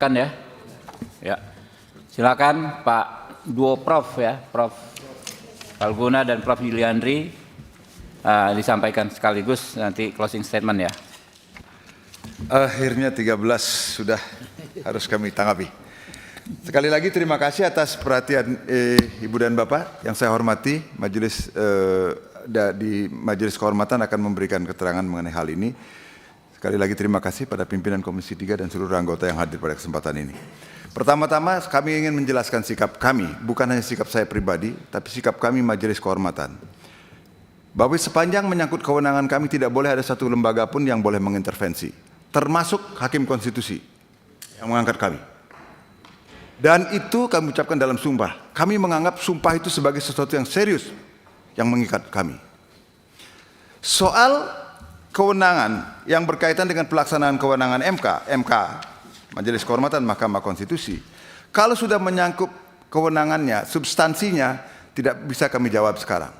Kan ya? Ya. Silakan Pak Duo Prof ya, Prof Palguna dan Prof Yuliandri disampaikan sekaligus nanti closing statement ya. Akhirnya 13 sudah harus kami tanggapi. Sekali lagi terima kasih atas perhatian Ibu dan Bapak yang saya hormati. Majelis di Majelis Kehormatan akan memberikan keterangan mengenai hal ini. Sekali lagi terima kasih pada pimpinan Komisi 3 dan seluruh anggota yang hadir pada kesempatan ini. Pertama-tama kami ingin menjelaskan sikap kami, bukan hanya sikap saya pribadi, tapi sikap kami Majelis Kehormatan. Bahwa sepanjang menyangkut kewenangan kami tidak boleh ada satu lembaga pun yang boleh mengintervensi, termasuk Hakim Konstitusi yang mengangkat kami. Dan itu kami ucapkan dalam sumpah. Kami menganggap sumpah itu sebagai sesuatu yang serius yang mengikat kami. Soal kewenangan yang berkaitan dengan pelaksanaan kewenangan MK, Majelis Kehormatan Mahkamah Konstitusi, kalau sudah menyangkut kewenangannya, substansinya tidak bisa kami jawab sekarang.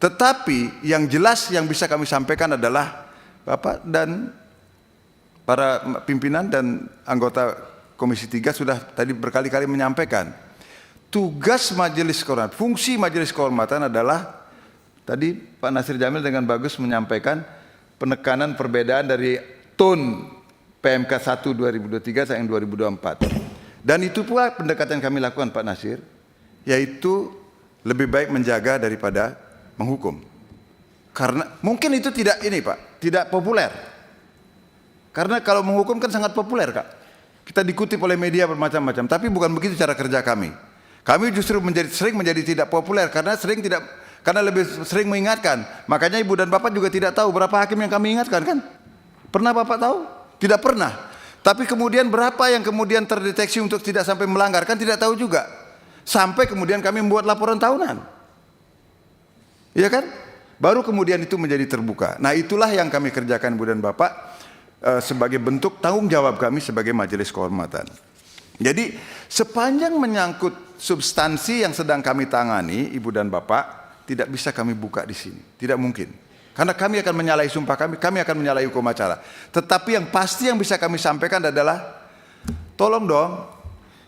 Tetapi yang jelas yang bisa kami sampaikan adalah Bapak dan para pimpinan dan anggota Komisi 3 sudah tadi berkali-kali menyampaikan tugas Majelis Kehormatan, fungsi Majelis Kehormatan adalah tadi Pak Nasir Jamil dengan bagus menyampaikan penekanan perbedaan dari tone PMK 1 2023 sampai 2024. Dan itu pula pendekatan yang kami lakukan Pak Nasir, yaitu lebih baik menjaga daripada menghukum. Karena mungkin itu tidak ini Pak, tidak populer. Karena kalau menghukum kan sangat populer Kak. Kita dikutip oleh media bermacam-macam, tapi bukan begitu cara kerja kami. Kami justru sering menjadi tidak populer karena lebih sering mengingatkan. Makanya Ibu dan Bapak juga tidak tahu berapa hakim yang kami ingatkan kan? Pernah Bapak tahu? Tidak pernah. Tapi kemudian berapa yang kemudian terdeteksi untuk tidak sampai melanggar kan tidak tahu juga. Sampai kemudian kami membuat laporan tahunan. Iya kan? Baru kemudian itu menjadi terbuka. Nah itulah yang kami kerjakan Ibu dan Bapak sebagai bentuk tanggung jawab kami sebagai Majelis Kehormatan. Jadi sepanjang menyangkut substansi yang sedang kami tangani Ibu dan Bapak, tidak bisa kami buka di sini, tidak mungkin. Karena kami akan menyalahi sumpah kami akan menyalahi hukum acara. Tetapi yang pasti yang bisa kami sampaikan adalah, tolong dong,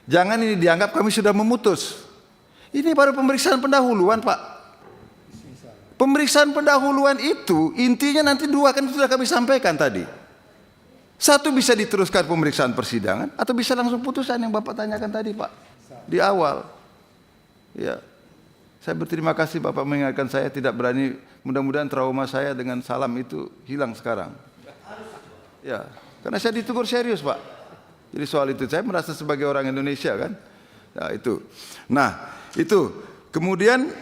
jangan ini dianggap kami sudah memutus. Ini baru pemeriksaan pendahuluan Pak. Pemeriksaan pendahuluan itu intinya nanti dua kan sudah kami sampaikan tadi. Satu bisa diteruskan pemeriksaan persidangan atau bisa langsung putusan yang Bapak tanyakan tadi Pak di awal. Ya. Saya berterima kasih Bapak mengingatkan saya, tidak berani, mudah-mudahan trauma saya dengan salam itu hilang sekarang. Ya, karena saya ditegur serius Pak. Jadi soal itu saya merasa sebagai orang Indonesia kan. Ya, itu. Nah, itu. Kemudian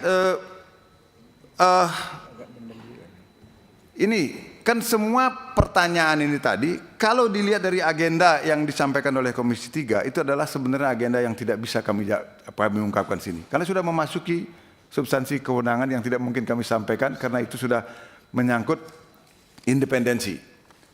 ini kan semua pertanyaan ini tadi kalau dilihat dari agenda yang disampaikan oleh Komisi 3 itu adalah sebenarnya agenda yang tidak bisa kami ungkapkan sini. Karena sudah memasuki substansi kewenangan yang tidak mungkin kami sampaikan karena itu sudah menyangkut independensi.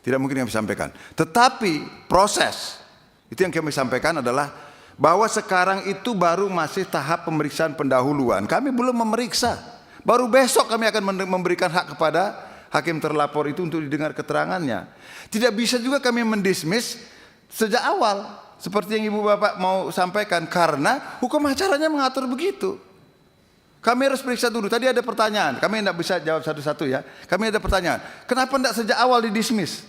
Tidak mungkin kami sampaikan. Tetapi proses itu yang kami sampaikan adalah bahwa sekarang itu baru masih tahap pemeriksaan pendahuluan. Kami belum memeriksa. Baru besok kami akan memberikan hak kepada hakim terlapor itu untuk didengar keterangannya. Tidak bisa juga kami mendismiss sejak awal seperti yang Ibu Bapak mau sampaikan karena hukum acaranya mengatur begitu. Kami harus periksa dulu. Tadi ada pertanyaan. Kami tidak bisa jawab satu-satu ya. Kami ada pertanyaan. Kenapa tidak sejak awal didismiss?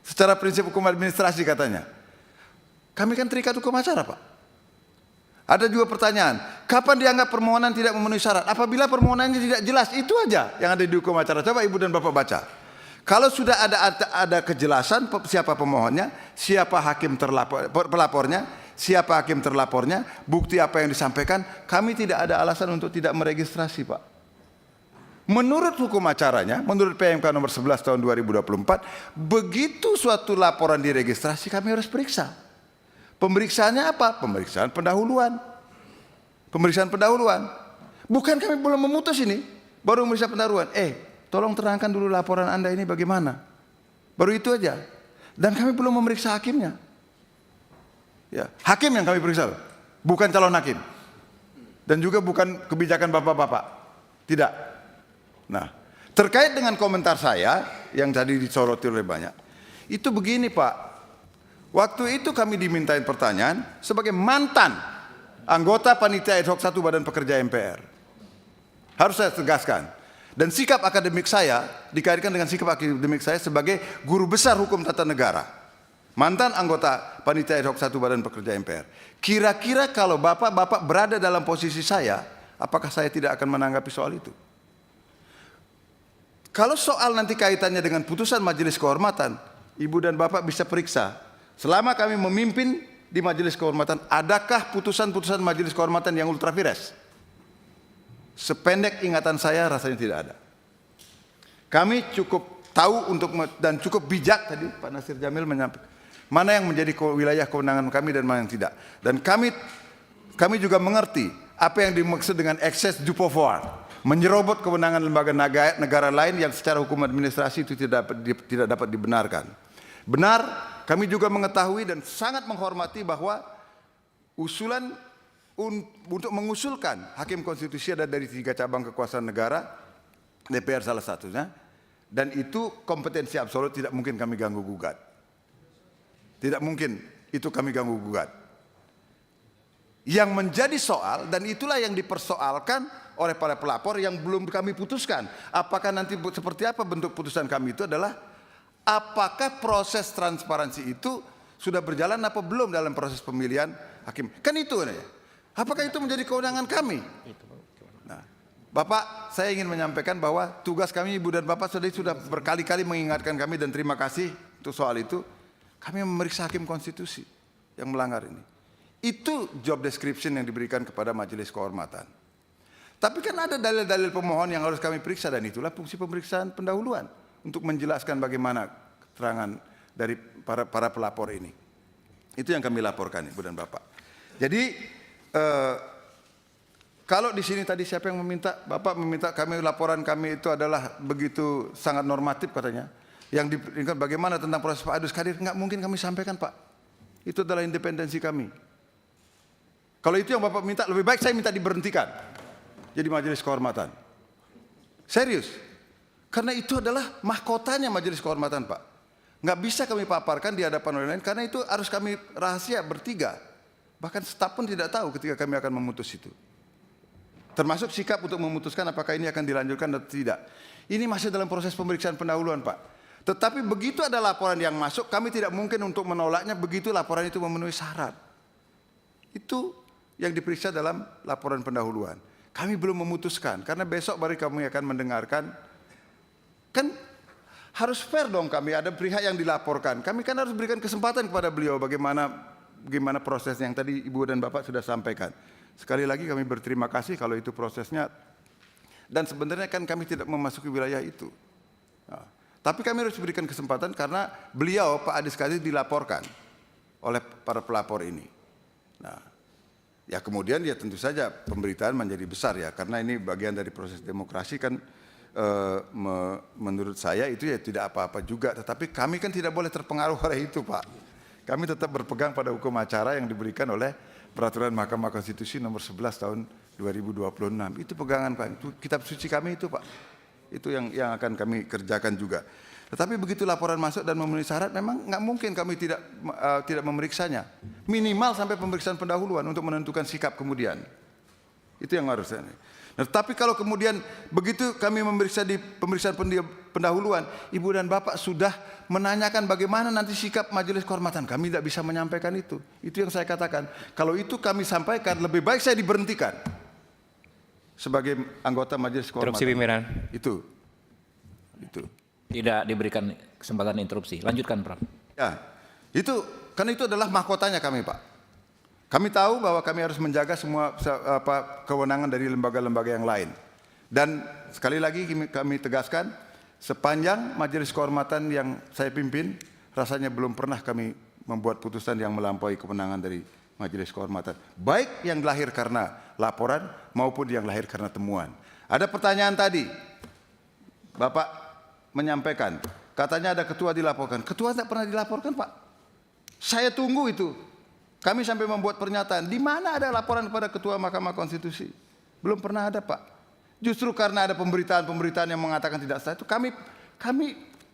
Secara prinsip hukum administrasi katanya. Kami kan terikat hukum acara Pak. Ada juga pertanyaan. Kapan dianggap permohonan tidak memenuhi syarat? Apabila permohonannya tidak jelas. Itu aja yang ada di hukum acara. Coba Ibu dan Bapak baca. Kalau sudah ada kejelasan siapa pemohonnya, siapa hakim pelapornya, siapa hakim terlapornya, bukti apa yang disampaikan, kami tidak ada alasan untuk tidak meregistrasi Pak. Menurut hukum acaranya, menurut PMK nomor 11 tahun 2024, begitu suatu laporan diregistrasi kami harus periksa. Pemeriksaannya apa? Pemeriksaan pendahuluan. Pemeriksaan pendahuluan. Bukan kami belum memutus ini, baru memeriksa pendahuluan. Tolong terangkan dulu laporan Anda ini bagaimana. Baru itu aja. Dan kami belum memeriksa hakimnya. Ya, hakim yang kami periksa, bukan calon hakim. Dan juga bukan kebijakan bapak-bapak. Tidak. Nah, terkait dengan komentar saya yang tadi disoroti oleh banyak. Itu begini Pak. Waktu itu kami dimintain pertanyaan sebagai mantan anggota panitia ad hoc 1 Badan Pekerja MPR. Harus saya tegaskan. Dan sikap akademik saya dikaitkan dengan sikap akademik saya sebagai guru besar hukum tata negara. Mantan anggota panitia ad hoc 1 Badan Pekerja MPR. Kira-kira kalau bapak-bapak berada dalam posisi saya, apakah saya tidak akan menanggapi soal itu? Kalau soal nanti kaitannya dengan putusan Majelis Kehormatan, Ibu dan Bapak bisa periksa. Selama kami memimpin di Majelis Kehormatan, adakah putusan-putusan Majelis Kehormatan yang ultra vires? Sependek ingatan saya rasanya tidak ada. Kami cukup tahu dan cukup bijak tadi Pak Nasir Jamil menyampaikan mana yang menjadi wilayah kewenangan kami dan mana yang tidak. Dan kami juga mengerti apa yang dimaksud dengan excess du pouvoir, menyerobot kewenangan lembaga negara lain yang secara hukum administrasi itu tidak dapat dibenarkan. Benar, kami juga mengetahui dan sangat menghormati bahwa usulan untuk mengusulkan hakim konstitusi ada dari 3 cabang kekuasaan negara, DPR salah satunya, dan itu kompetensi absolut, tidak mungkin kami ganggu gugat. Tidak mungkin itu kami ganggu gugat. Yang menjadi soal, dan itulah yang dipersoalkan oleh para pelapor yang belum kami putuskan. Apakah nanti seperti apa bentuk putusan kami itu adalah apakah proses transparansi itu sudah berjalan apa belum dalam proses pemilihan hakim. Kan itu ya. Apakah itu menjadi kewenangan kami? Nah, Bapak, saya ingin menyampaikan bahwa tugas kami, Ibu dan Bapak sudah berkali-kali mengingatkan kami dan terima kasih untuk soal itu. Kami memeriksa hakim konstitusi yang melanggar ini. Itu job description yang diberikan kepada Majelis Kehormatan. Tapi kan ada dalil-dalil pemohon yang harus kami periksa dan itulah fungsi pemeriksaan pendahuluan untuk menjelaskan bagaimana keterangan dari para pelapor ini. Itu yang kami laporkan, Ibu dan Bapak. Jadi kalau di sini tadi siapa yang meminta, Bapak meminta kami laporan kami itu adalah begitu sangat normatif katanya. Yang diberikan bagaimana tentang proses Pak Adus Kadir, nggak mungkin kami sampaikan Pak. Itu adalah independensi kami. Kalau itu yang Bapak minta, lebih baik saya minta diberhentikan jadi Majelis Kehormatan. Serius. Karena itu adalah mahkotanya Majelis Kehormatan Pak. Nggak bisa kami paparkan di hadapan orang lain karena itu harus kami rahasia bertiga. Bahkan staf pun tidak tahu ketika kami akan memutus itu. Termasuk sikap untuk memutuskan apakah ini akan dilanjutkan atau tidak. Ini masih dalam proses pemeriksaan pendahuluan Pak. Tetapi begitu ada laporan yang masuk, kami tidak mungkin untuk menolaknya begitu laporan itu memenuhi syarat. Itu yang diperiksa dalam laporan pendahuluan. Kami belum memutuskan, karena besok baru kami akan mendengarkan. Kan harus fair dong kami, ada pihak yang dilaporkan. Kami kan harus berikan kesempatan kepada beliau bagaimana prosesnya yang tadi Ibu dan Bapak sudah sampaikan. Sekali lagi kami berterima kasih kalau itu prosesnya. Dan sebenarnya kan kami tidak memasuki wilayah itu. Nah, tapi kami harus berikan kesempatan karena beliau Pak Adis Kadir dilaporkan oleh para pelapor ini. Nah, ya kemudian ya tentu saja pemberitaan menjadi besar ya karena ini bagian dari proses demokrasi kan menurut saya itu ya tidak apa-apa juga. Tetapi kami kan tidak boleh terpengaruh oleh itu Pak. Kami tetap berpegang pada hukum acara yang diberikan oleh Peraturan Mahkamah Konstitusi nomor 11 tahun 2026. Itu pegangan Pak, itu kitab suci kami itu Pak. Itu yang akan kami kerjakan juga. Tetapi begitu laporan masuk dan memenuhi syarat, memang nggak mungkin kami tidak memeriksanya. Minimal sampai pemeriksaan pendahuluan untuk menentukan sikap kemudian. Itu yang harus. Nah, tapi kalau kemudian begitu kami memeriksa di pemeriksaan pendahuluan, Ibu dan Bapak sudah menanyakan bagaimana nanti sikap Majelis Kehormatan. Kami tidak bisa menyampaikan itu. Itu yang saya katakan. Kalau itu kami sampaikan, lebih baik saya diberhentikan sebagai anggota Majelis Kehormatan. Interupsi pimpinan. Itu. Tidak diberikan kesempatan interupsi. Lanjutkan, Prof. Ya, itu karena itu adalah mahkotanya kami, Pak. Kami tahu bahwa kami harus menjaga semua kewenangan dari lembaga-lembaga yang lain. Dan sekali lagi kami tegaskan, sepanjang Majelis Kehormatan yang saya pimpin, rasanya belum pernah kami membuat putusan yang melampaui kewenangan dari Majelis Kehormatan. Baik yang lahir karena laporan maupun yang lahir karena temuan. Ada pertanyaan tadi, Bapak menyampaikan, katanya ada ketua dilaporkan. Ketua tidak pernah dilaporkan, Pak. Saya tunggu itu. Kami sampai membuat pernyataan, di mana ada laporan kepada Ketua Mahkamah Konstitusi? Belum pernah ada, Pak. Justru karena ada pemberitaan-pemberitaan yang mengatakan tidak sah itu kami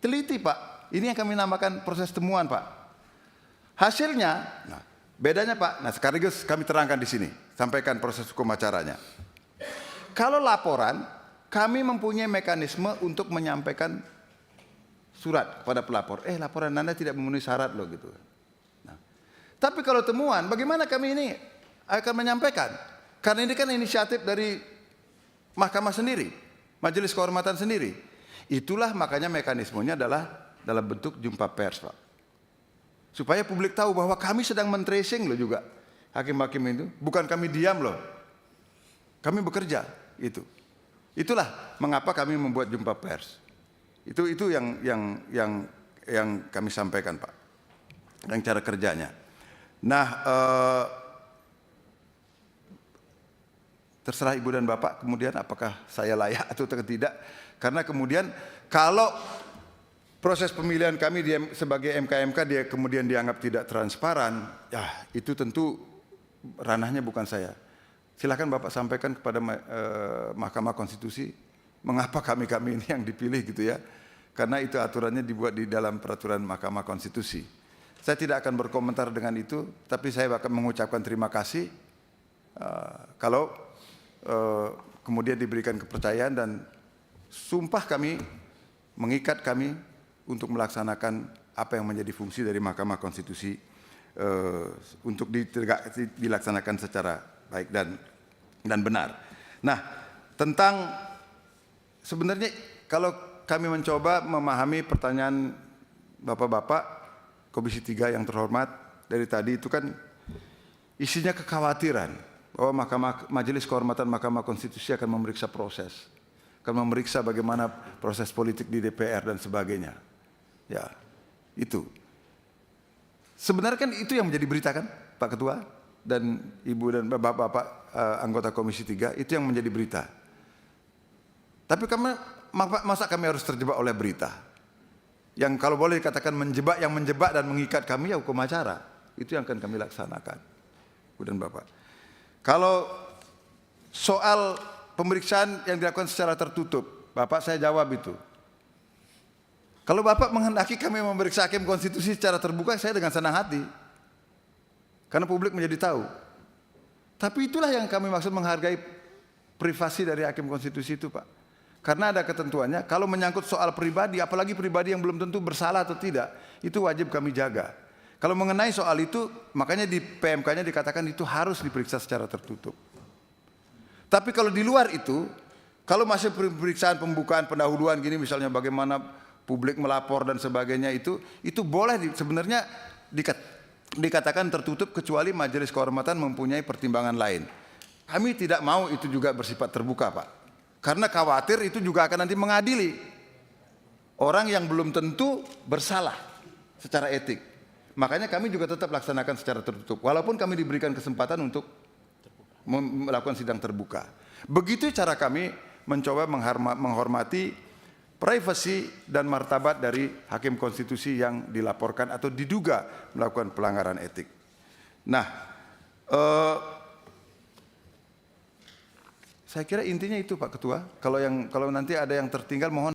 teliti, Pak. Ini yang kami namakan proses temuan, Pak. Hasilnya, nah, bedanya Pak, nah sekaligus kami terangkan di sini, sampaikan proses hukum acaranya. Kalau laporan, kami mempunyai mekanisme untuk menyampaikan surat kepada pelapor. Laporan Anda tidak memenuhi syarat loh gitu. Nah, tapi kalau temuan, bagaimana kami ini akan menyampaikan? Karena ini kan inisiatif dari mahkamah sendiri, majelis kehormatan sendiri. Itulah makanya mekanismenya adalah dalam bentuk jumpa pers, Pak. Supaya publik tahu bahwa kami sedang men-tracing loh juga hakim-hakim itu. Bukan kami diam loh. Kami bekerja itu. Itulah mengapa kami membuat jumpa pers. Itu yang kami sampaikan, Pak. Dan cara kerjanya. Nah, terserah Ibu dan Bapak kemudian apakah saya layak atau tidak. Karena kemudian kalau proses pemilihan kami dia sebagai MK-MK dia kemudian dianggap tidak transparan, ya itu tentu ranahnya bukan saya. Silakan Bapak sampaikan kepada Mahkamah Konstitusi mengapa kami ini yang dipilih gitu ya. Karena itu aturannya dibuat di dalam peraturan Mahkamah Konstitusi. Saya tidak akan berkomentar dengan itu, tapi saya akan mengucapkan terima kasih kalau kemudian diberikan kepercayaan dan sumpah kami mengikat kami untuk melaksanakan apa yang menjadi fungsi dari Mahkamah Konstitusi untuk dilaksanakan secara baik dan benar. Nah, tentang sebenarnya kalau kami mencoba memahami pertanyaan Bapak-bapak Komisi 3 yang terhormat dari tadi itu kan isinya kekhawatiran bahwa Majelis Kehormatan Mahkamah Konstitusi akan memeriksa proses, akan memeriksa bagaimana proses politik di DPR dan sebagainya. Ya, itu. Sebenarnya kan itu yang menjadi berita kan, Pak Ketua dan Ibu dan Bapak-bapak anggota Komisi 3, itu yang menjadi berita. Tapi masa kami harus terjebak oleh berita? Yang kalau boleh dikatakan yang menjebak dan mengikat kami ya hukum acara. Itu yang akan kami laksanakan, Ibu dan Bapak. Kalau soal pemeriksaan yang dilakukan secara tertutup, Bapak saya jawab itu. Kalau Bapak menghendaki kami memeriksa hakim konstitusi secara terbuka, saya dengan senang hati. Karena publik menjadi tahu. Tapi itulah yang kami maksud menghargai privasi dari hakim konstitusi itu, Pak. Karena ada ketentuannya, kalau menyangkut soal pribadi, apalagi pribadi yang belum tentu bersalah atau tidak, itu wajib kami jaga. Kalau mengenai soal itu, makanya di PMK-nya dikatakan itu harus diperiksa secara tertutup. Tapi kalau di luar itu, kalau masih pemeriksaan pembukaan pendahuluan gini misalnya bagaimana publik melapor dan sebagainya itu boleh sebenarnya dikatakan tertutup kecuali Majelis Kehormatan mempunyai pertimbangan lain. Kami tidak mau itu juga bersifat terbuka, Pak. Karena khawatir itu juga akan nanti mengadili orang yang belum tentu bersalah secara etik. Makanya kami juga tetap laksanakan secara tertutup. Walaupun kami diberikan kesempatan untuk melakukan sidang terbuka. Begitu cara kami mencoba menghormati privasi dan martabat dari hakim konstitusi yang dilaporkan atau diduga melakukan pelanggaran etik. Nah, saya kira intinya itu Pak Ketua. Kalau nanti ada yang tertinggal mohon.